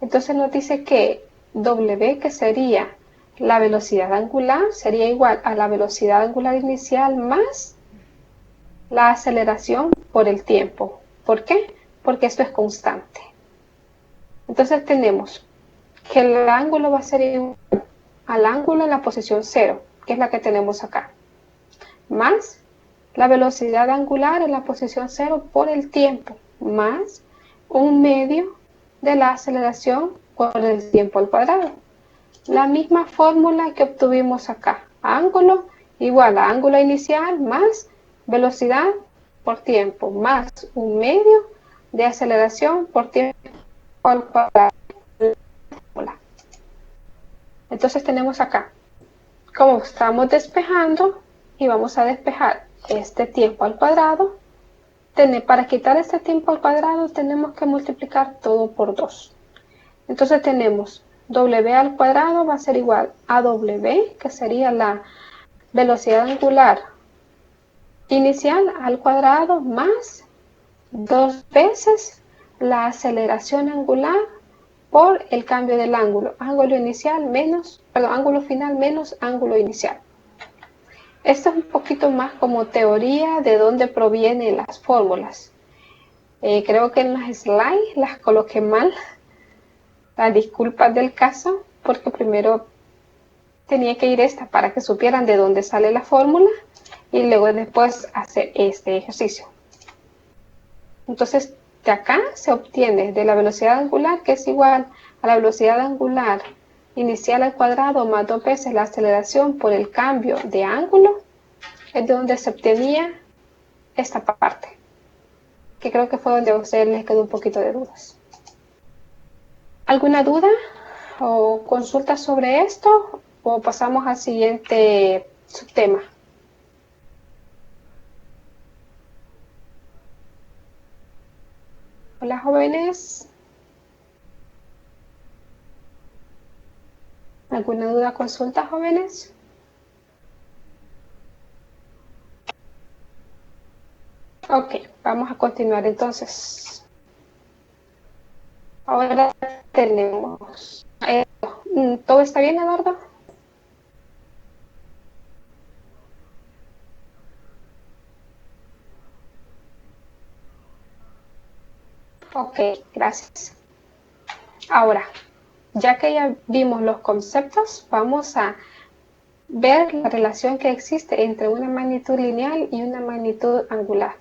Entonces nos dice que W, que sería la velocidad angular, sería igual a la velocidad angular inicial más la aceleración por el tiempo. ¿Por qué? Porque esto es constante. Entonces tenemos que el ángulo va a ser igual al ángulo en la posición 0, que es la que tenemos acá, más la velocidad angular en la posición 0 por el tiempo, más un medio de la aceleración por el tiempo al cuadrado. La misma fórmula que obtuvimos acá, ángulo igual a ángulo inicial más velocidad por tiempo, más un medio de aceleración por tiempo al cuadrado. Entonces tenemos acá, como estamos despejando y vamos a despejar este tiempo al cuadrado, para quitar este tiempo al cuadrado tenemos que multiplicar todo por 2. Entonces tenemos W al cuadrado va a ser igual a W, que sería la velocidad angular inicial al cuadrado más 2 veces la aceleración angular por el cambio del ángulo, ángulo final menos ángulo inicial. Esto es un poquito más como teoría de dónde provienen las fórmulas. Creo que en las slides las coloqué mal. Las disculpas del caso, porque primero tenía que ir esta para que supieran de dónde sale la fórmula y luego después hacer este ejercicio. Entonces, de acá se obtiene de la velocidad angular, que es igual a la velocidad angular inicial al cuadrado más 2 veces la aceleración por el cambio de ángulo, es de donde se obtenía esta parte, que creo que fue donde a ustedes les quedó un poquito de dudas. ¿Alguna duda o consulta sobre esto? ¿O pasamos al siguiente subtema? Hola, jóvenes. ¿Alguna duda o consulta, jóvenes? Ok, vamos a continuar entonces. Ahora tenemos... ¿todo está bien, Eduardo? Ok, gracias. Ahora, ya que ya vimos los conceptos, vamos a ver la relación que existe entre una magnitud lineal y una magnitud angular.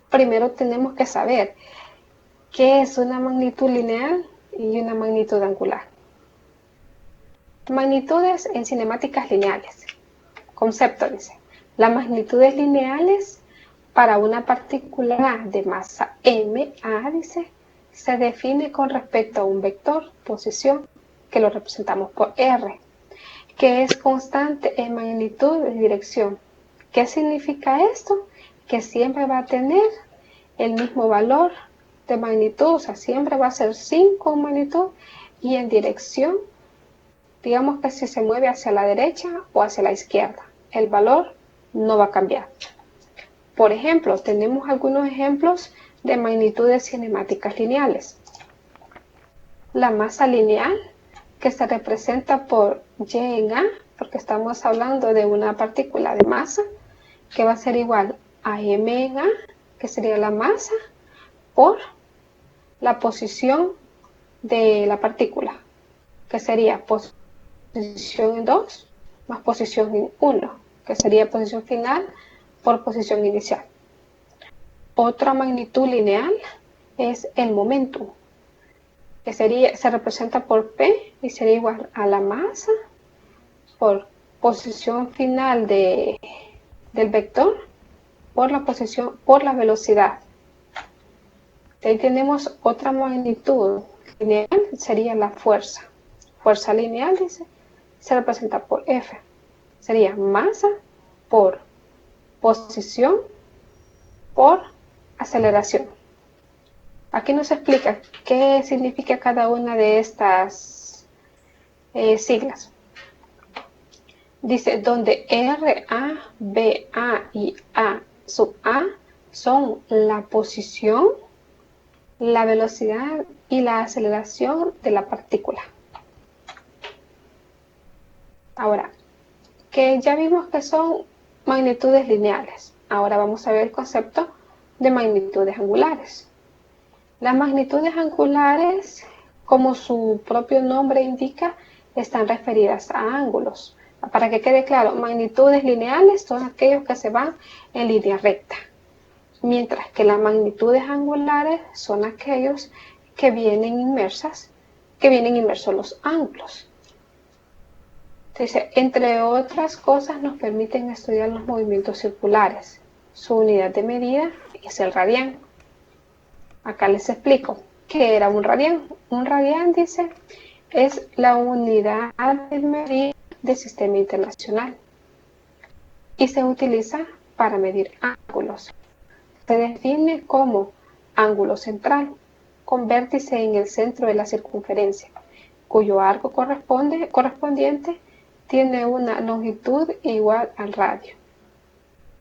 Primero tenemos que saber qué es una magnitud lineal y una magnitud angular. Magnitudes en cinemáticas lineales. Concepto dice, las magnitudes lineales para una partícula de masa ma, dice, se define con respecto a un vector, posición, que lo representamos por r, que es constante en magnitud y dirección. ¿Qué significa esto? Que siempre va a tener el mismo valor de magnitud, o sea, siempre va a ser 5 en magnitud y en dirección, digamos que si se mueve hacia la derecha o hacia la izquierda, el valor no va a cambiar. Por ejemplo, tenemos algunos ejemplos de magnitudes cinemáticas lineales. La masa lineal, que se representa por y en a, porque estamos hablando de una partícula de masa, que va a ser igual a m en a, que sería la masa, por la posición de la partícula, que sería posición en 2 más posición en 1, que sería posición final por posición inicial. Otra magnitud lineal es el momentum, que se representa por P y sería igual a la masa por posición final del vector por la velocidad. Ahí tenemos otra magnitud lineal, sería la fuerza. Fuerza lineal, dice, se representa por F. Sería masa por posición por aceleración. Aquí nos explica qué significa cada una de estas siglas. Dice, donde R, A, B, A y A sub A son la posición, la velocidad y la aceleración de la partícula. Ahora, que ya vimos que son magnitudes lineales. Ahora vamos a ver el concepto de magnitudes angulares. Las magnitudes angulares, como su propio nombre indica, están referidas a ángulos. Para que quede claro, magnitudes lineales son aquellos que se van en línea recta, mientras que las magnitudes angulares son aquellos que vienen inmersos los ángulos. Entonces, entre otras cosas, nos permiten estudiar los movimientos circulares. Su unidad de medida es el radián. Acá les explico qué era un radián. Un radián, dice, es la unidad de medida del sistema internacional y se utiliza para medir ángulos. Se define como ángulo central con vértice en el centro de la circunferencia, cuyo arco correspondiente tiene una longitud igual al radio.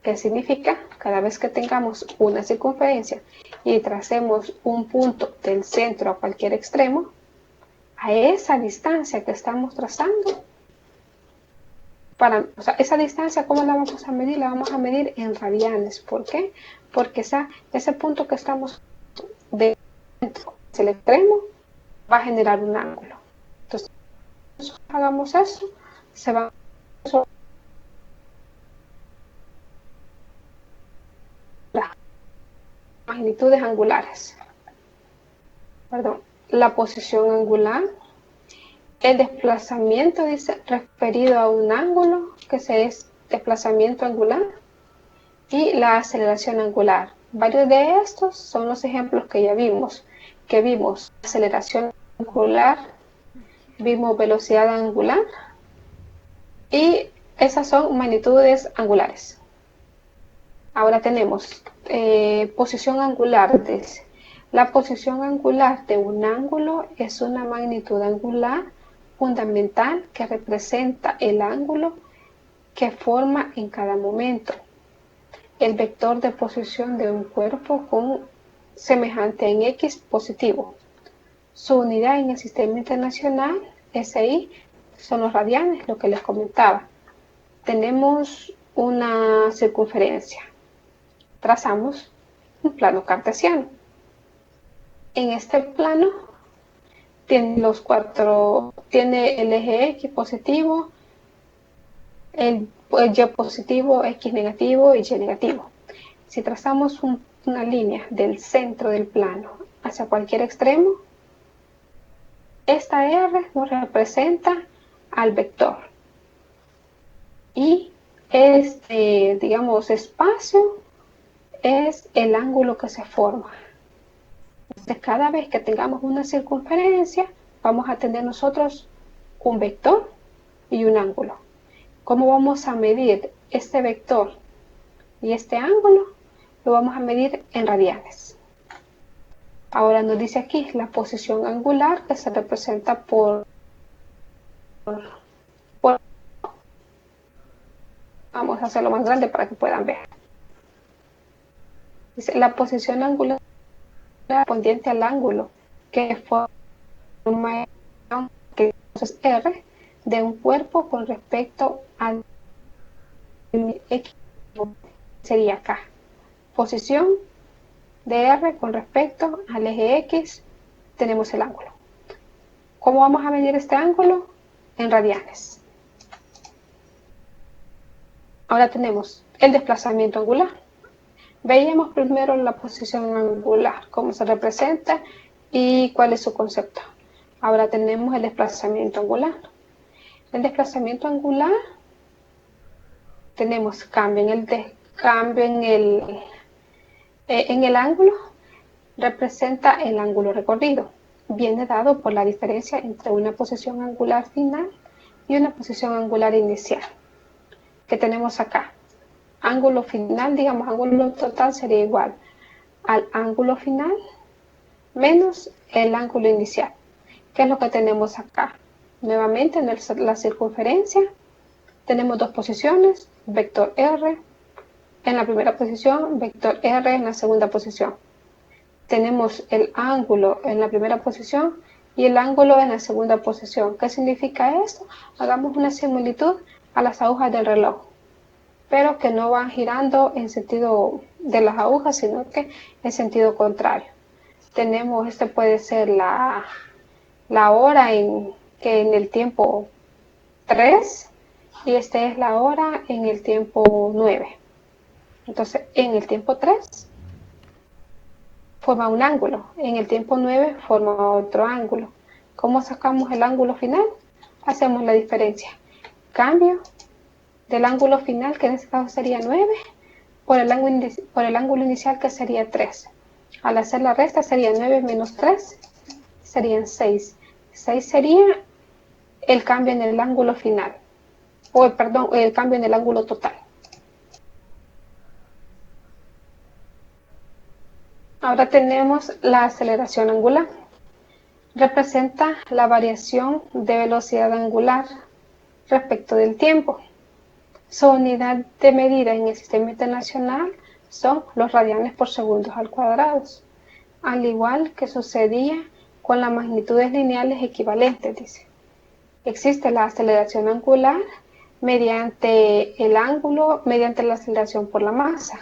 ¿Qué significa? Cada vez que tengamos una circunferencia y tracemos un punto del centro a cualquier extremo, a esa distancia que estamos trazando, esa distancia, ¿cómo la vamos a medir? La vamos a medir en radianes. ¿Por qué? Porque ese punto que estamos dentro del extremo va a generar un ángulo. Entonces, si hagamos eso, se va a las magnitudes angulares. Perdón, la posición angular. El desplazamiento, dice, referido a un ángulo, que es desplazamiento angular, y la aceleración angular. Varios de estos son los ejemplos que ya vimos, aceleración angular, vimos velocidad angular, y esas son magnitudes angulares. Ahora tenemos posición angular. Dice, la posición angular de un ángulo es una magnitud angular fundamental que representa el ángulo que forma en cada momento el vector de posición de un cuerpo con semejante en X positivo. Su unidad en el sistema internacional, SI, son los radianes, lo que les comentaba. Tenemos una circunferencia. Trazamos un plano cartesiano. En este plano tiene el eje X positivo, el Y positivo, X negativo y Y negativo. Si trazamos una línea del centro del plano hacia cualquier extremo, esta R nos representa al vector. Y este, espacio es el ángulo que se forma. Entonces, cada vez que tengamos una circunferencia, vamos a tener nosotros un vector y un ángulo. ¿Cómo vamos a medir este vector y este ángulo? Lo vamos a medir en radianes. Ahora nos dice aquí la posición angular, que se representa por vamos a hacerlo más grande para que puedan ver. Dice, la posición angular correspondiente al ángulo que forma que es R de un cuerpo con respecto al X, sería acá. Posición de R con respecto al eje X, tenemos el ángulo. ¿Cómo vamos a medir este ángulo? En radianes. Ahora tenemos el desplazamiento angular. Veíamos primero la posición angular, cómo se representa y cuál es su concepto. Ahora tenemos el desplazamiento angular. El desplazamiento angular, tenemos cambio en el ángulo, representa el ángulo recorrido. Viene dado por la diferencia entre una posición angular final y una posición angular inicial. Que tenemos acá. Ángulo final, ángulo total sería igual al ángulo final menos el ángulo inicial. ¿Qué es lo que tenemos acá? Nuevamente en la circunferencia tenemos dos posiciones, vector R en la primera posición, vector R en la segunda posición. Tenemos el ángulo en la primera posición y el ángulo en la segunda posición. ¿Qué significa esto? Hagamos una similitud a las agujas del reloj, pero que no van girando en sentido de las agujas, sino que en sentido contrario. Tenemos, este puede ser la hora que en el tiempo 3 y esta es la hora en el tiempo 9. Entonces, en el tiempo 3 forma un ángulo, en el tiempo 9 forma otro ángulo. ¿Cómo sacamos el ángulo final? Hacemos la diferencia. Cambio del ángulo final, que en este caso sería 9, por el ángulo inicial, que sería 3. Al hacer la resta sería 9 menos 3, serían 6. 6 sería el cambio en el ángulo final, el cambio en el ángulo total. Ahora tenemos la aceleración angular. Representa la variación de velocidad angular respecto del tiempo. Su unidad de medida en el sistema internacional son los radianes por segundos al cuadrado, al igual que sucedía con las magnitudes lineales equivalentes, dice. Existe la aceleración angular mediante la aceleración por la masa.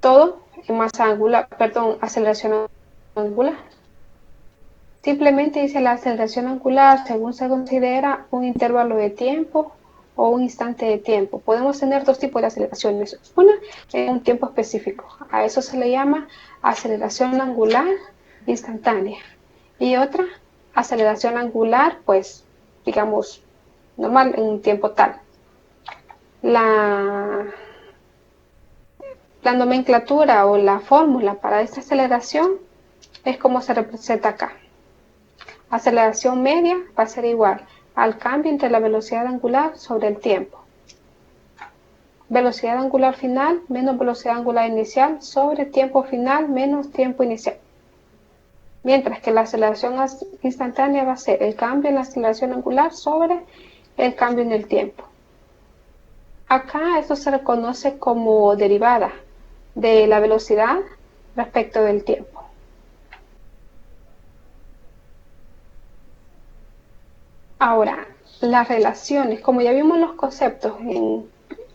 Todo en aceleración angular. Simplemente dice la aceleración angular según se considera un intervalo de tiempo o un instante de tiempo. Podemos tener dos tipos de aceleraciones. Una en un tiempo específico. A eso se le llama aceleración angular instantánea. Y otra, aceleración angular, pues, digamos, normal en un tiempo tal. La nomenclatura o la fórmula para esta aceleración es como se representa acá. Aceleración media va a ser igual al cambio entre la velocidad angular sobre el tiempo. Velocidad angular final menos velocidad angular inicial sobre tiempo final menos tiempo inicial. Mientras que la aceleración instantánea va a ser el cambio en la aceleración angular sobre el cambio en el tiempo. Acá esto se reconoce como derivada de la velocidad respecto del tiempo. Ahora, las relaciones, como ya vimos los conceptos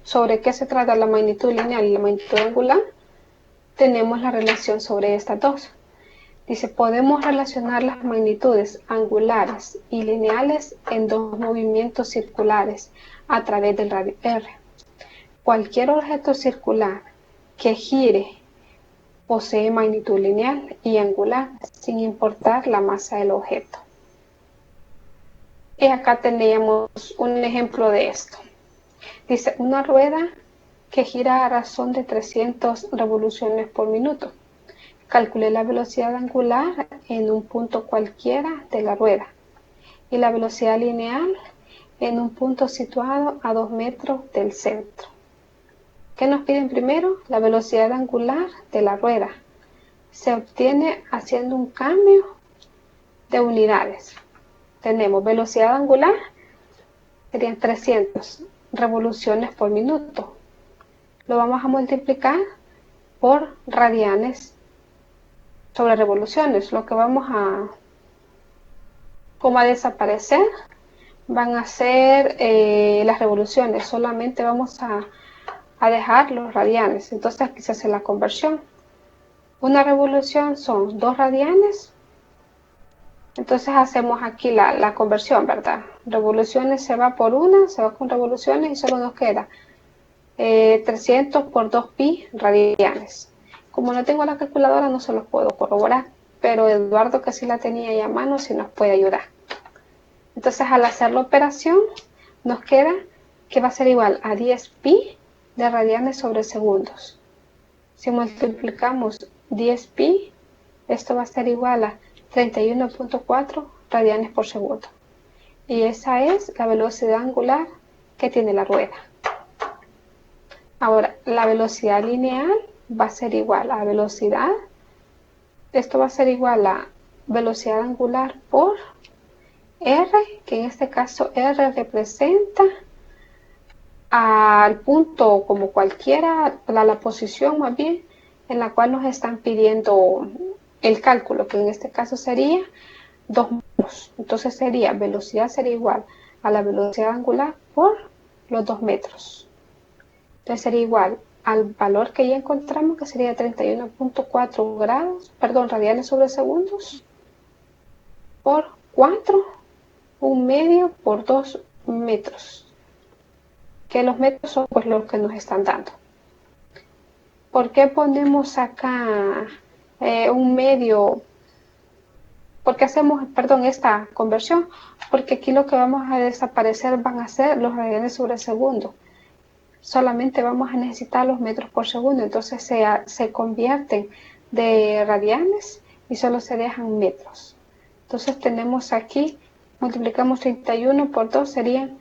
sobre qué se trata la magnitud lineal y la magnitud angular, tenemos la relación sobre estas dos. Dice, podemos relacionar las magnitudes angulares y lineales en dos movimientos circulares a través del radio R. Cualquier objeto circular que gire posee magnitud lineal y angular sin importar la masa del objeto. Y acá teníamos un ejemplo de esto. Dice, una rueda que gira a razón de 300 revoluciones por minuto. Calculé la velocidad angular en un punto cualquiera de la rueda y la velocidad lineal en un punto situado a 2 metros del centro. ¿Qué nos piden primero? La velocidad angular de la rueda. Se obtiene haciendo un cambio de unidades. Tenemos velocidad angular, serían 300 revoluciones por minuto. Lo vamos a multiplicar por radianes sobre revoluciones. Lo que vamos a desaparecer van a ser las revoluciones. Solamente vamos a dejar los radianes. Entonces aquí se hace la conversión. Una revolución son 2 radianes. Entonces hacemos aquí la conversión, ¿verdad? Revoluciones se va por una, se va con revoluciones y solo nos queda 300 por 2 pi radianes. Como no tengo la calculadora no se los puedo corroborar, pero Eduardo, que sí la tenía ahí a mano, sí nos puede ayudar. Entonces al hacer la operación nos queda que va a ser igual a 10 pi de radianes sobre segundos. Si multiplicamos 10 pi, esto va a ser igual a 31.4 radianes por segundo. Y esa es la velocidad angular que tiene la rueda. Ahora, la velocidad lineal va a ser igual a velocidad esto va a ser igual a velocidad angular por R, que en este caso R representa al punto como cualquiera, la posición más bien, en la cual nos están pidiendo el cálculo, que en este caso sería 2 metros. Entonces velocidad sería igual a la velocidad angular por los 2 metros. Entonces sería igual al valor que ya encontramos, que sería 31.4 radianes sobre segundos, por 4, 1/2 por 2 metros. Que los metros son pues los que nos están dando. ¿Por qué ponemos acá 1/2? ¿Por qué hacemos, esta conversión? Porque aquí lo que vamos a desaparecer van a ser los radianes sobre segundo. Solamente vamos a necesitar los metros por segundo, entonces se convierten de radianes y solo se dejan metros. Entonces tenemos aquí, multiplicamos 31 por 2, serían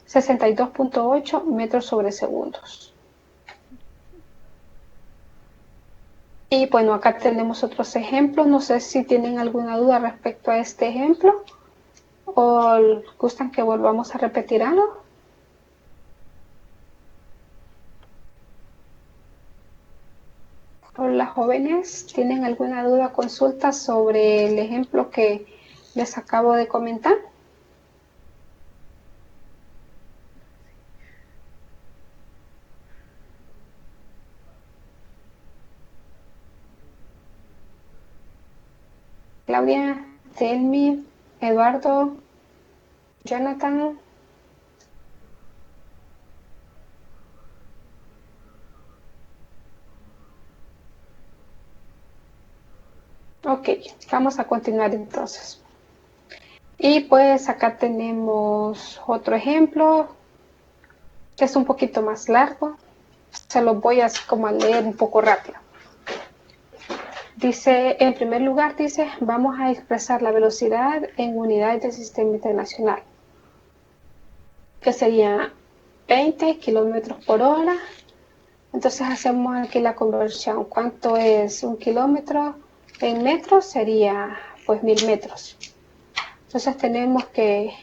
62.8 metros sobre segundos. Y bueno, acá tenemos otros ejemplos. No sé si tienen alguna duda respecto a este ejemplo o gustan que volvamos a repetir algo. Hola jóvenes, ¿tienen alguna duda o consulta sobre el ejemplo que les acabo de comentar? Claudia, Telmi, Eduardo, Jonathan. Ok, vamos a continuar entonces. Y pues acá tenemos otro ejemplo que es un poquito más largo. Se los voy a leer un poco rápido. Dice, en primer lugar, vamos a expresar la velocidad en unidades del sistema internacional, que sería 20 kilómetros por hora. Entonces hacemos aquí la conversión. ¿Cuánto es un kilómetro en metros? Sería pues 1000 metros. Entonces tenemos que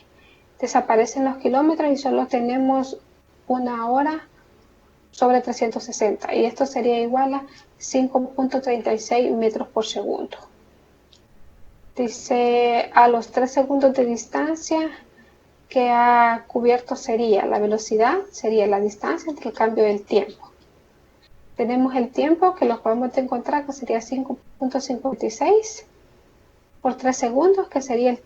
desaparecen los kilómetros y solo tenemos una hora sobre 360. Y esto sería igual a 5.36 metros por segundo. Dice, a los 3 segundos de distancia que ha cubierto sería la velocidad, sería la distancia entre el cambio del tiempo. Tenemos el tiempo que lo podemos encontrar, que sería 5.56 por 3 segundos, que sería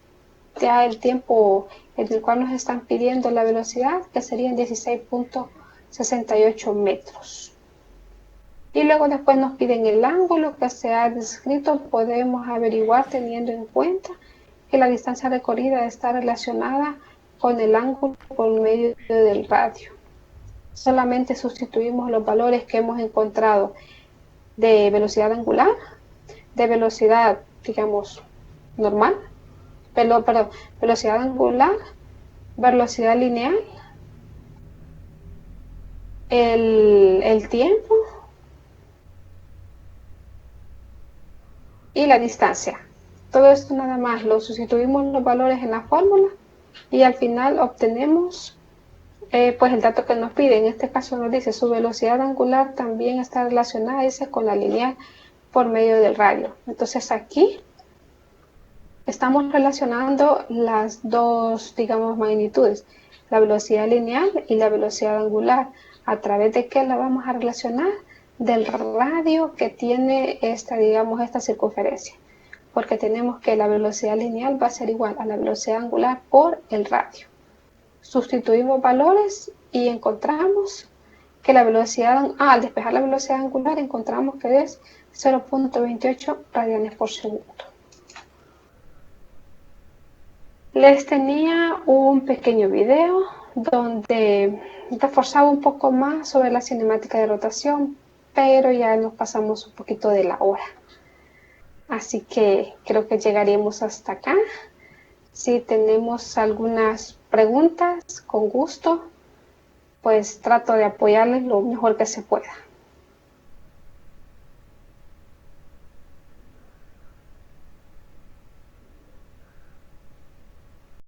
ya el tiempo en el cual nos están pidiendo la velocidad, que serían 16.68 metros. Y luego después nos piden el ángulo que se ha descrito. Podemos averiguar teniendo en cuenta que la distancia recorrida está relacionada con el ángulo por medio del radio. Solamente sustituimos los valores que hemos encontrado de velocidad angular, de velocidad, digamos, normal, velocidad angular, velocidad lineal, el tiempo y la distancia. Todo esto nada más lo sustituimos los valores en la fórmula y al final obtenemos pues el dato que nos pide. En este caso nos dice su velocidad angular también está relacionada con la lineal por medio del radio. Entonces aquí estamos relacionando las dos, digamos, magnitudes, la velocidad lineal y la velocidad angular. ¿A través de qué la vamos a relacionar? Del radio que tiene esta circunferencia. Porque tenemos que la velocidad lineal va a ser igual a la velocidad angular por el radio. Sustituimos valores y encontramos que la velocidad, al despejar la velocidad angular, encontramos que es 0.28 radianes por segundo. Les tenía un pequeño video donde reforzaba un poco más sobre la cinemática de rotación, pero ya nos pasamos un poquito de la hora. Así que creo que llegaremos hasta acá. Si tenemos algunas preguntas, con gusto, pues trato de apoyarles lo mejor que se pueda.